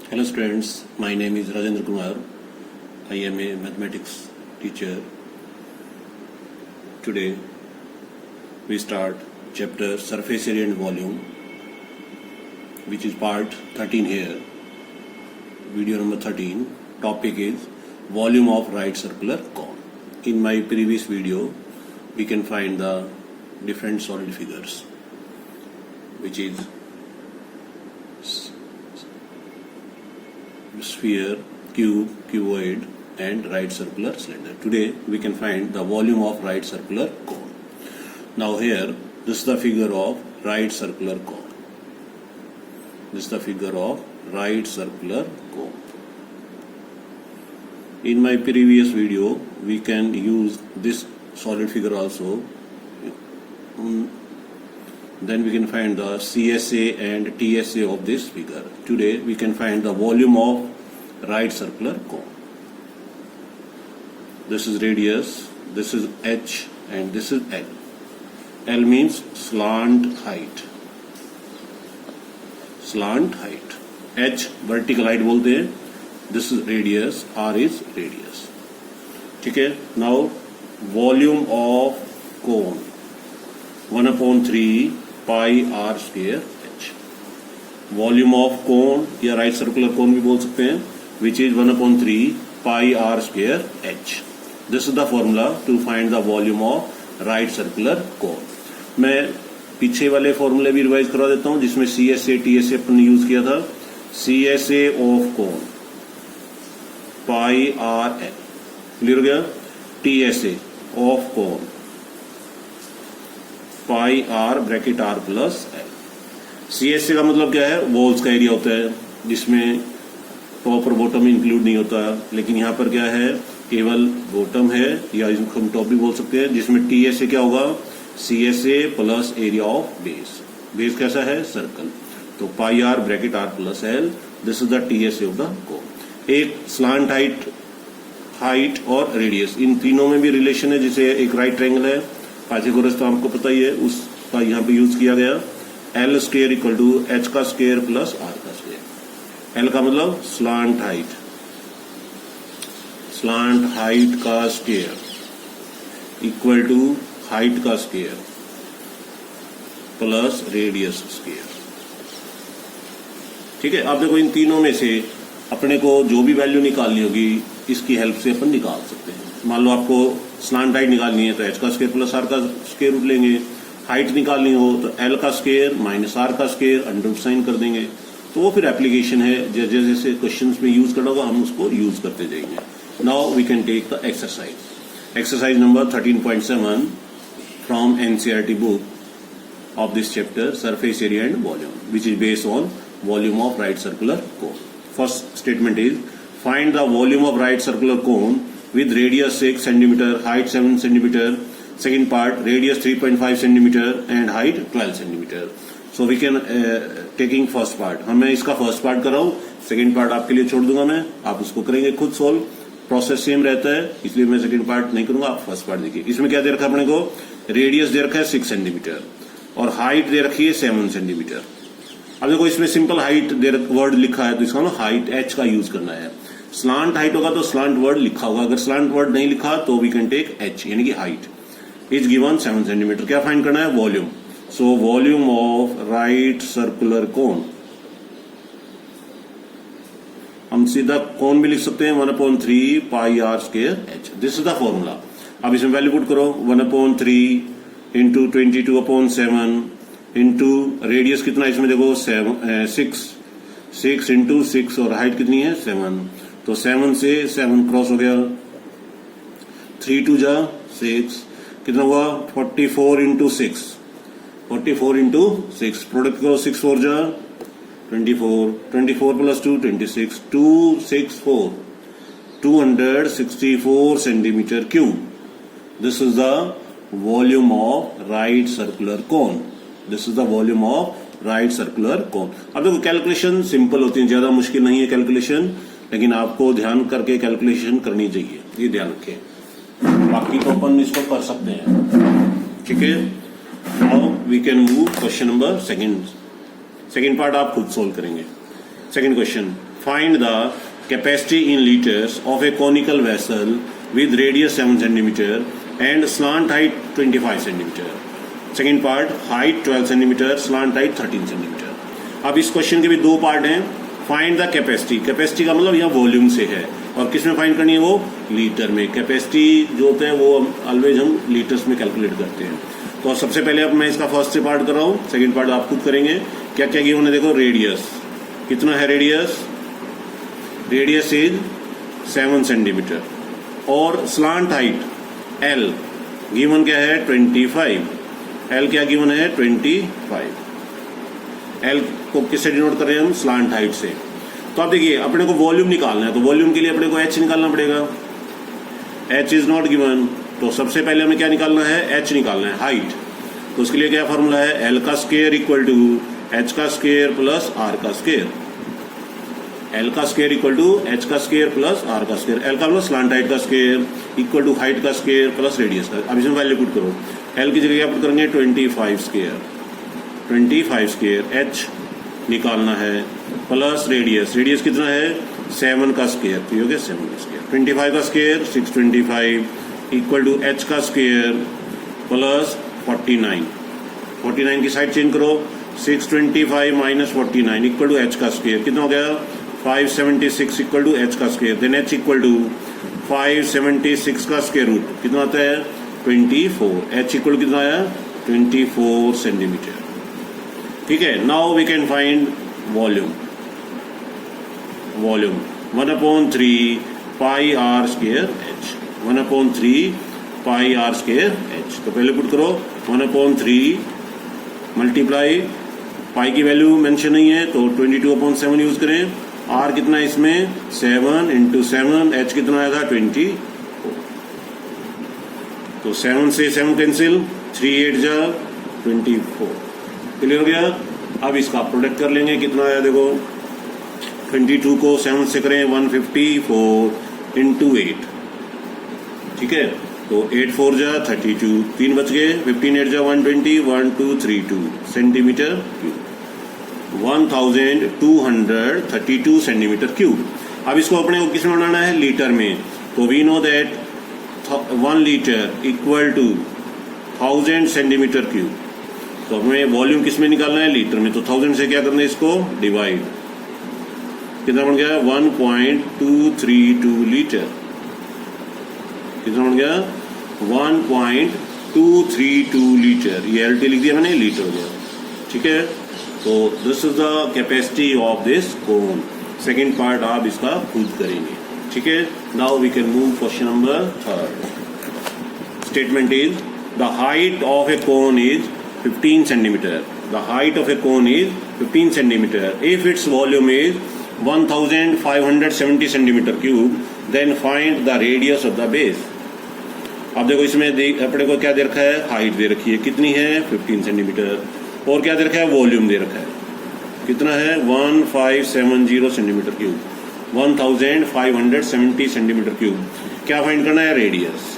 Hello students, my name is Rajendra Kumar. I am a mathematics teacher. Today we start chapter surface area and volume, which is part 13 here. Video number 13. Topic is volume of right circular cone. In my previous video, we can find the different solid figures, which is sphere, cube, cuboid and right circular cylinder. Today we can find the volume of right circular cone. Now here, this is the figure of right circular cone. This is the figure of right circular cone. In my previous video, we can use this solid figure also. Then we can find the CSA and TSA of this figure. Today we can find the volume of right circular cone. This is radius, this is H and this is L. L means slant height. Slant height. H vertical height बोलते हैं. This is radius, R is radius. ठीक है. Now volume of cone 1/3 pi r square h. Volume of cone या right circular cone भी बोल सकते हैं, which is 1/3 pi r square h. This is the formula to find the volume of right circular cone. मैं पीछे वाले फॉर्मूले भी रिवाइज करा देता हूं, जिसमें CSA TSA अपन ने यूज किया था. CSA of cone pi r l. Clear हो गया. TSA of cone pi r bracket r plus l. CSA का मतलब क्या है? वॉल्स का एरिया होता है, जिसमें टॉप और बॉटम इंक्लूड नहीं होता. लेकिन यहाँ पर क्या है? केवल बॉटम है, या इसको हम टॉप भी बोल सकते हैं, जिसमें TSA क्या होगा? CSA plus area of base. Base कैसा है? सर्कल. तो pi r bracket r plus l. This is the TSA of the cone. एक स्लांट हाइट और रेडियस, इन तीनों में भी रिलेशन है. जैसे एक राइट ट्रायंगल है, पाइथागोरस तो आपको पता ही है, उसका यहाँ पे यूज किया गया. L square equal to h का स्क्वायर प्लस आर का स्क्वायर. एल का मतलब स्लांट हाइट. स्लांट हाइट का स्क्वायर इक्वल टू हाइट का स्क्वायर प्लस रेडियस स्क्वायर. ठीक है. आप देखो, इन तीनों में से अपने को जो भी वैल्यू निकालनी होगी, इसकी हेल्प से अपन निकाल सकते हैं. मान लो आपको स्लांट हाइट निकालनी है तो एच का स्क्वायर प्लस आर का स्क्वायर रूट लेंगे. हाइट निकालनी हो तो एल का स्क्वायर माइनस आर का स्क्वायर अंडर रूट साइन कर देंगे. तो वो फिर एप्लीकेशन है, जैसे जैसे क्वेश्चंस में यूज करना होगा हम उसको यूज करते जाएंगे. Now we can take the exercise. Exercise number 13.7 from NCERT book of this chapter, surface area and volume, which is based on volume of right circular cone. First statement is find the volume of right circular cone with radius 6 cm, height 7 cm. Second part, radius 3.5 cm and height 12 cm. So we can taking first part. मैं इसका first part कर रहा हूँ, second part आपके लिए छोड़ दूंगा. मैं आप उसको करेंगे खुद सोल्व. प्रोसेस सेम रहता है, इसलिए मैं सेकेंड पार्ट नहीं करूंगा. आप फर्स्ट पार्ट देखिए. इसमें क्या दे रखा है अपने को? रेडियस दे रखा है 6 सेंटीमीटर और हाइट दे रखी है 7 सेंटीमीटर. अब देखो, इसमें सिंपल हाइट वर्ड लिखा है, तो इसका ना हाइट एच का यूज करना है. स्लांट हाइट होगा तो स्लांट वर्ड लिखा होगा. अगर स्लांट वर्ड नहीं लिखा तो वी कैन टेक एच, यानी कि हाइट इज गिवन 7 सेंटीमीटर. क्या फाइंड करना है? Volume. So volume of right circular cone, हम सीधा कोन भी लिख सकते हैं 1/3 pi are square h. This is the formula. अब इसमें वैल्यू पुट करो. 1/3 इंटू 22/7 इंटू रेडियस कितना इसमें देखो 6 इंटू 6 और हाइट कितनी है 7. तो 7 से 7 क्रॉस हो गया. 3 2 जा 6, कितना हुआ 44 इंटू 6. 44 इंटू 6 प्रोडक्ट करो. 6 4 जा 24. 24 plus 2 26. 264 264 centimetre cube. This is the volume of right circular cone. This is the volume of right circular कोन. अब देखो, कैलकुलेशन सिंपल होती है, ज्यादा मुश्किल नहीं है कैलकुलेशन, लेकिन आपको ध्यान करके कैलकुलेशन करनी चाहिए, ये ध्यान रखें. बाकी तो अपन इसको कर सकते हैं. ठीक है. Now we can move question number second part आप खुद सोल्व करेंगे. Second question, find the capacity in litres of a conical vessel with radius 7 centimetre and slant height 25 centimetre. Second part, height 12 centimetre, slant height 13 centimetre. अब इस question के भी दो part हैं। Find the capacity, capacity का मतलब यहाँ volume से है, और किस में फाइंड करनी है, वो लीटर में। कैपेसिटी जो होता है वो ऑलवेज हम लीटर्स में कैलकुलेट करते हैं। तो सबसे पहले अब मैं इसका फर्स्ट से पार्ट कर रहा हूँ, सेकेंड पार्ट आप खुद करेंगे। क्या क्या गिवन है देखो, रेडियस कितना है, रेडियस इज 7 सेंटीमीटर, और स्लांट हाइट एल गिवन क्या है 25, एल क्या गिवन है 25। एल को किससे डिनोट कर रहे हैं हम, स्लांट हाइट से। तो अब देखिए अपने को वॉल्यूम निकालना है, तो वॉल्यूम के लिए अपने को एच निकालना पड़ेगा। एच इज नॉट गिवन, तो सबसे पहले हमें क्या निकालना है, एच निकालना है, हाइट। तो उसके लिए क्या फॉर्मूला है, एल का स्क्वायर इक्वल टू एच का स्क्वायर प्लस आर का स्क्वायर। एल का स्क्वायर इक्वल टू एच का स्क्वायर प्लस आर का स्क्वायर। एल का मतलब स्लांट हाइट का स्क्वायर इक्वल टू हाइट का स्क्वायर प्लस रेडियस का। अब इसमें वैल्यू पुट करो, एल की जगह क्या पुट करेंगे 25 स्क्वायर, 25 स्क्वायर। एच निकालना है प्लस रेडियस, रेडियस कितना है 7 का स्क्वायर, तो हो गया 7 का स्क्वायर। 25 का स्क्वायर 625 इक्वल टू एच का स्क्वायर प्लस 49, 49 की साइड चेंज करो, 625 माइनस 49 इक्वल टू एच का स्क्वायर, कितना हो गया 576 इक्वल टू एच का square. Then h equal to 576 का स्क्वायर रूट कितना आता है 24। एच इक्वल कितना आया 24 सेंटीमीटर। ठीक है, now we can find volume. Volume 1/3 pi are square h, 1/3 pi are square h. तो पहले पुट करो 1/3 मल्टीप्लाई, पाई की वैल्यू मेंशन नहीं है तो 22/7 यूज करें। आर कितना है इसमें 7 इंटू 7, एच कितना आया था 24, तो 7 से 7 कैंसिल, 3 8 जा 24। क्लियर हो गया। अब इसका प्रोडक्ट कर लेंगे, कितना आया देखो 22 को 7 से करें 154 इंटू 8, ठीक है, तो 8 4 जा 32, 3 बच गए, 15 8 जा 120, 1232 सेंटीमीटर क्यूब, 1232 सेंटीमीटर क्यूब। अब इसको अपने को किस में बनाना है, लीटर में। तो we know that 1 litre equal to 1000 centimetre cube. तो हमें वॉल्यूम किस में निकालना है, लीटर में। तो 1000 से क्या करना है, इसको डिवाइड, कितना बन गया 1.232 लीटर। कितना बन गया 1.232 लीटर। ये एलटी लिख दिया मैंने, लीटर हो गया। ठीक है, तो this is the capacity of this cone. Second part आप इसका खुद करेंगे। ठीक है, now we can move question number 3rd। Statement is the height of a cone is 15 centimeter. The height of a cone is 15 centimeter. If its volume is 1570 centimeter cube, then find the radius of the base. अब देखो इसमें अपने को क्या दे रखा है, height दे रखी है, कितनी है 15 सेंटीमीटर, और क्या दे रखा है, वॉल्यूम दे रखा है, कितना है 1570 सेंटीमीटर क्यूब, 1570 सेंटीमीटर क्यूब। क्या फाइंड करना है, रेडियस।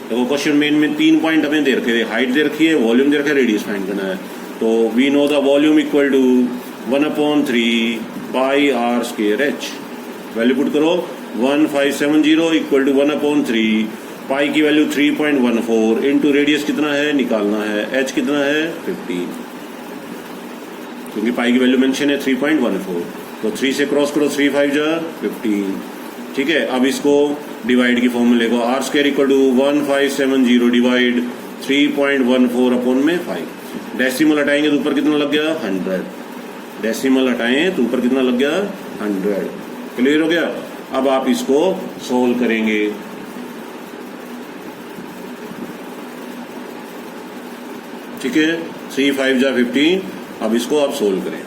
देखो क्वेश्चन में 3 पॉइंट हमें दे रखे थे, हाइट दे रखी है, वॉल्यूम दे रखा है, रेडियस फाइंड करना है। तो we know the volume equal to 1/3 pi are square h. Value put करो, 1570 इक्वल टू 1/3 पाई की वैल्यू 3.14 इंटू रेडियस कितना है निकालना है, एच कितना है 15, क्योंकि पाई की वैल्यू मेंशन है 3.14। तो 3 से क्रॉस करो, 3 5 जा 15। ठीक है, अब इसको डिवाइड की फॉर्मूले को, r square equal to 1570 divide 3.14 upon में 5। डेसिमल हटाएंगे तो ऊपर कितना लग गया 100, डेसिमल हटाएं तो ऊपर कितना लग गया 100। क्लियर हो गया। अब आप इसको सोल्व करेंगे। ठीक है, 3 5 जा 15। अब इसको आप सोल्व करें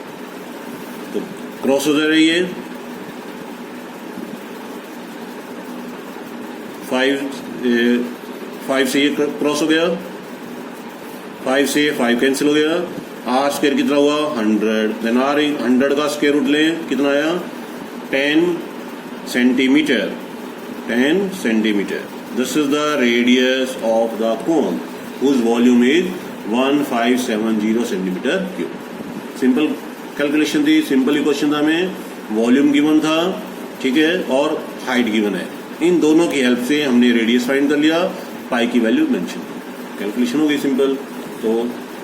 तो क्रॉस हो जा रही है, 5 से ये क्रॉस हो गया, 5 से 5 कैंसिल हो गया, आर स्क्वायर कितना हुआ 100। देन आर 100 का स्क्वायर रूट लें, कितना आया 10 centimetre, 10 centimetre. This is the radius of the cone whose volume is 1570 centimetre cube. Simple calculation थी, सिंपल इक्वेशन था हमें। वॉल्यूम गिवन था, ठीक है, और हाइट गिवन है। इन दोनों की हेल्प से हमने रेडियस फाइंड कर लिया, पाई की वैल्यू मेंशन की, कैलकुलेशन हो गई सिंपल। तो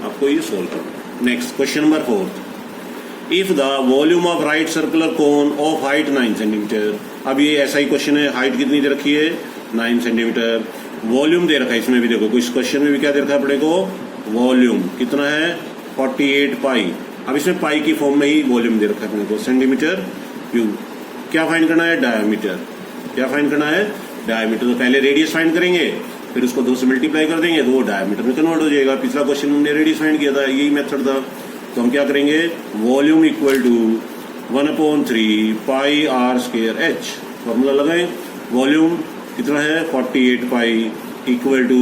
आपको ये सोल्व करना। Next question number 4, if the volume of right circular cone of height 9 centimetre. अब ये ऐसा ही क्वेश्चन है, हाइट कितनी दे रखी है 9 सेंटीमीटर, वॉल्यूम दे रखा है इसमें भी, देखो कुछ क्वेश्चन में भी क्या दे रखा है अपने को, वॉल्यूम कितना है 48 पाई। अब इसमें पाई की फॉर्म में ही वॉल्यूम दे रखा है अपने को, सेंटीमीटर क्यूब। क्या फाइंड करना है, डायमीटर। क्या फाइंड करना है, डायमीटर। तो पहले रेडियस फाइंड करेंगे, फिर उसको 2 से मल्टीप्लाई कर देंगे तो वो डायमीटर में कन्वर्ट हो जाएगा। पिछला क्वेश्चन हमने रेडियस फाइंड किया था, यही मेथड था। तो हम क्या करेंगे, volume equal to 1/3 pi are square H, formula लगाएं। वॉल्यूम कितना है 48 pi equal to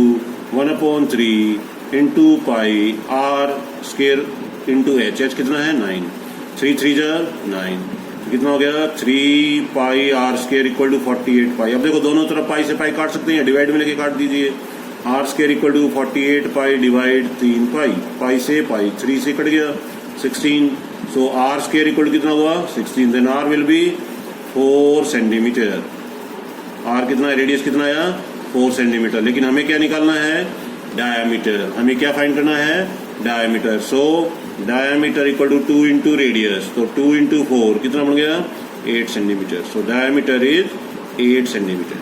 1/3 into pi are square into H. H कितना है 9, 3 3 जा 9, कितना हो गया 3 पाई आर स्क्वायर इक्वल टू 48 पाई। अब देखो दोनों तरफ पाई से पाई काट सकते हैं, डिवाइड में लेके काट दीजिए। R square equal to 48 pi divide 3 pi, pi से पाई 3 से कट गया 16। So R square equal to कितना हुआ 16, then R will be 4 centimetre. R कितना है, रेडियस कितना आया 4 सेंटीमीटर। लेकिन हमें क्या निकालना है, डायामीटर। हमें क्या फाइंड करना है, diameter. So diameter equal to 2 into radius, तो 2 इंटू 4 कितना बन गया 8 centimetre. So diameter is 8 centimetre.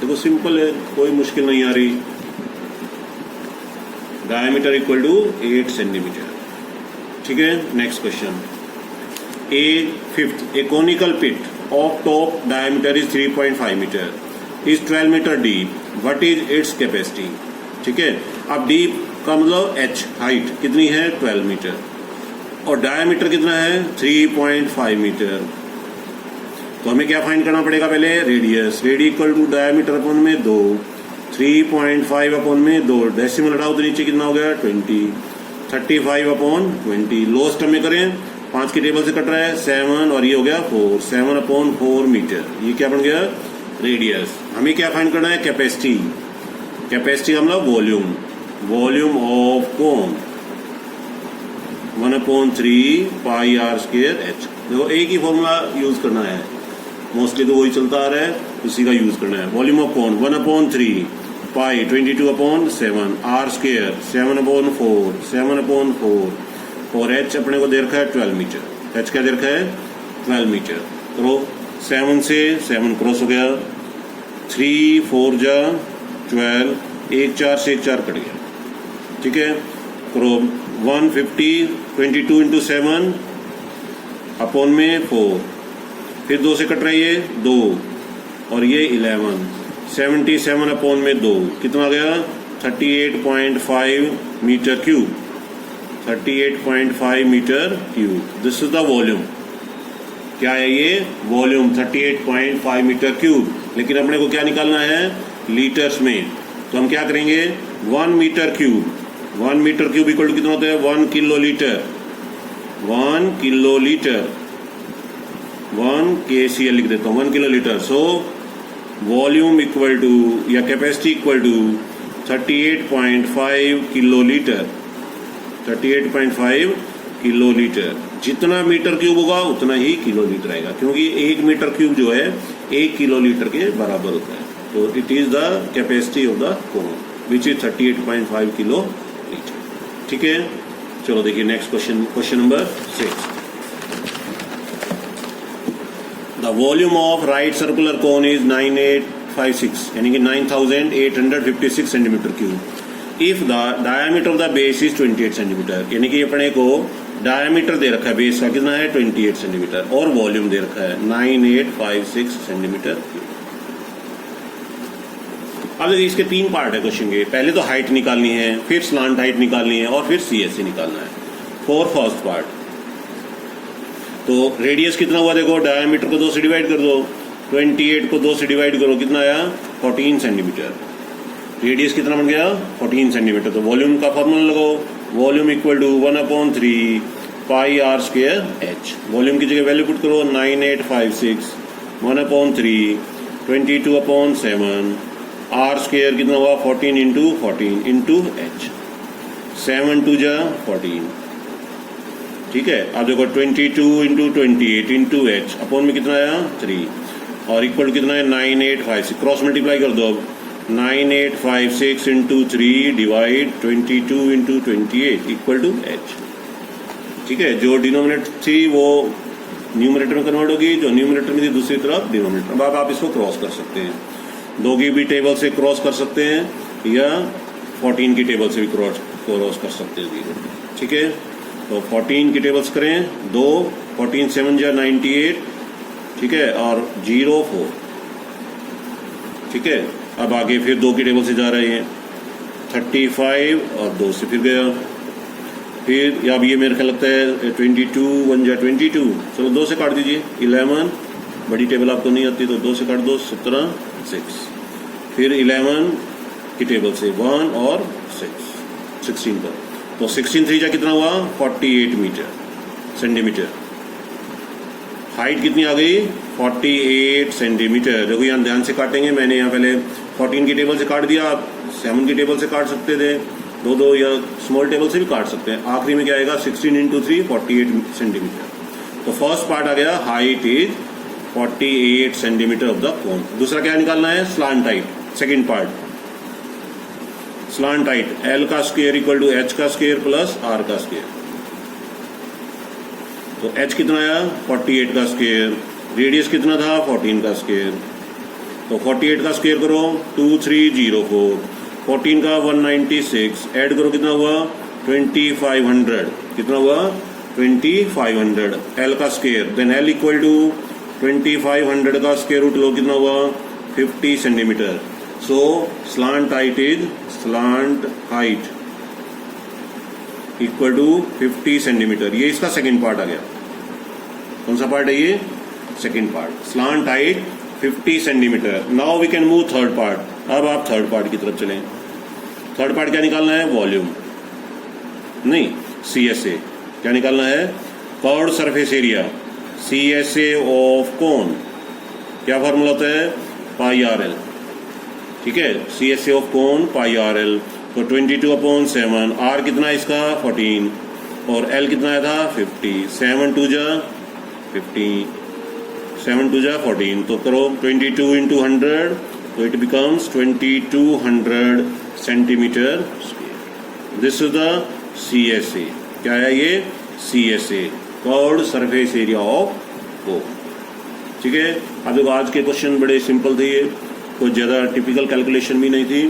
देखो सिंपल है, कोई मुश्किल नहीं आ रही। डायामीटर इक्वल टू 8 सेंटीमीटर, ठीक है। Next question, fifth, a conical pit of top diameter is 3.5 metre, is 12 metre deep, what is its capacity. ठीक है, अब डीप का मतलब एच, हाइट कितनी है 12 मीटर, और डायमीटर कितना है 3.5 मीटर। तो हमें क्या फाइंड करना पड़ेगा, पहले radius. Radius equal to diameter upon में 2, 3.5 अपॉन में 2, डेसिमल हटाओ तो नीचे कितना हो गया 20, 35 अपॉन 20। लोएस्ट में करें, 5 की टेबल से कट रहा है 7, और ये हो गया 4, 7 अपॉन 4 मीटर। ये क्या बन गया रेडियस। हमें क्या फाइंड करना है, कैपेसिटी। कैपेसिटी का मतलब volume, volume of cone 1/3 pi are square H. देखो एक ही फॉर्मूला यूज करना है, मोस्टली तो वही चलता आ रहा है, उसी का यूज करना है। Volume of cone 1/3 pi 22/7 R square 7/4 7/4, और एच अपने को दे रखा है 12 मीटर। एच क्या दे रखा है 12 मीटर। तो 7 से 7 क्रॉस हो गया, 3 4 जा 12, 1 4 से 1 4 कट गया, ठीक है। करो 150, 22 इंटू 7 अपॉन में 4, फिर 2 से कट रही है 2, और ये 11, 77 अपॉन में 2, कितना आ गया 38.5 metre cube, 38.5 metre cube. This is the volume. क्या है ये वॉल्यूम 38.5 मीटर क्यूब। लेकिन अपने को क्या निकालना है लीटर्स में, तो हम क्या करेंगे 1 metre cube, 1 metre cube equal to कितना होता है 1 kilo litre, 1 kilo litre, 1 KCl लिख देता हूँ 1 kilo litre. So volume equal to या capacity equal to 38.5 kilo litre, 38.5 kilo litre. जितना मीटर क्यूब होगा उतना ही किलो लीटर आएगा, क्योंकि 1 मीटर क्यूब जो है 1 किलो लीटर के बराबर होता है। तो it is the capacity of the cone which is 38.5 kilo litre, ठीक है। चलो देखिए next question, question number 6। The volume of right circular cone is 9856, यानी कि 9856 centimetre cube. If the diameter of the base is 28 centimetre, यानी कि अपने को डायमीटर दे रखा है बेस का कितना है 28 सेंटीमीटर, और वॉल्यूम दे रखा है 9856 सेंटीमीटर क्यूब। अब देखिए इसके 3 पार्ट है क्वेश्चन के। पहले तो हाइट निकालनी है, फिर स्लांट हाइट निकालनी है, और फिर CSC निकालना है फॉर फर्स्ट पार्ट। तो रेडियस कितना हुआ देखो, डायमीटर को 2 से डिवाइड कर दो, 28 को 2 से डिवाइड करो, कितना आया 14 सेंटीमीटर। रेडियस कितना बन गया 14 सेंटीमीटर। तो वॉल्यूम का फॉर्मूला लगाओ, volume equal to 1/3 pi are square H. Volume की जगह वैल्यू पुट करो 9856 1/3 22/7 आर स्क्वायर कितना हुआ 14 इंटू एच, 7 2 जा 14, ठीक है। अब देखो 22 इंटू 28 इंटू एच अपॉन में कितना आया 3 और इक्वल कितना है 9856 क्रॉस मल्टीप्लाई कर दो अब 9856 into 3 divide 22 into 28 equal to H. ठीक है, जो डिनोमिनेटर थी वो न्यूमरेटर में कन्वर्ट होगी, जो न्यूमरेटर में थी दूसरी तरफ डिनोमिनेटर। अब आप इसको क्रॉस कर सकते हैं, 2 की भी टेबल से क्रॉस कर सकते हैं या 14 की टेबल से भी क्रॉस कर सकते हैं। ठीक है, तो 14 की टेबल्स करें 2 14 7 जा 98, ठीक है, और 0 4। ठीक है, अब आगे फिर 2 की टेबल से जा रहे हैं 35 और 2 से फिर गया, फिर अब ये मेरे ख्याल लगता है 22 1 जा 22, चलो 2 से काट दीजिए 11, बड़ी टेबल आपको नहीं आती तो 2 से काट दो 17 6, फिर 11 की टेबल से 1 और 6 16 पर, तो 16 3 जा कितना हुआ 48 सेंटीमीटर। हाइट कितनी आ गई 48 सेंटीमीटर। देखो यहाँ ध्यान से काटेंगे, मैंने यहाँ पहले 14 की टेबल से काट दिया, आप 7 की टेबल से काट सकते थे, 2 या स्मॉल टेबल से भी काट सकते हैं। आखिरी में क्या आएगा 16 इंटू 3 48 सेंटीमीटर। तो फर्स्ट पार्ट आ गया height is 48 centimetre of the कोन। दूसरा क्या निकालना है slant height. Second part slant height L का स्क्वायर इक्वल टू एच का स्क्वायर प्लस आर का स्क्वायर। तो एच कितना आया 48 का स्क्वायर, रेडियस कितना था 14 का स्क्वायर, तो 48 का स्क्वायर करो 2304, 14 का 196, ऐड करो कितना हुआ 2500, कितना हुआ 2500 एल का square, then L equal to 2500 का स्क्वायर रूट लो कितना हुआ 50 centimetre. So slant height equal to 50 centimetre. ये इसका सेकेंड पार्ट आ गया। कौन सा पार्ट है ये second part, slant height 50 centimetre. Now we can move third part. अब आप थर्ड पार्ट की तरफ चलें। थर्ड पार्ट क्या निकालना है वॉल्यूम नहीं CSA। क्या निकालना है curved surface area CSA of cone. क्या फॉर्मूला होता है पाई RL। ठीक है, CSA of cone pi RL। तो 22/7, R कितना है इसका 14 और L कितना आया था 50, 7 2 जा 50, 7 2 जा 14, तो करो 22 इंटू 100, तो it becomes 2200 centimetre square. This is the CSA। क्या है ये CSA curved surface area of cone. ठीक है, अब देखो आज के क्वेश्चन बड़े सिंपल थे, ये कोई ज़्यादा टिपिकल कैलकुलेशन भी नहीं थी।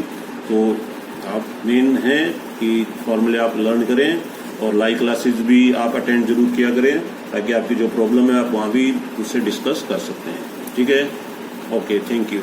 तो आप मेन है कि फॉर्मूले आप लर्न करें और लाइव क्लासेस भी आप अटेंड जरूर किया करें, ताकि आपकी जो प्रॉब्लम है आप वहाँ भी उससे डिस्कस कर सकते हैं। ठीक है, ओके, थैंक यू।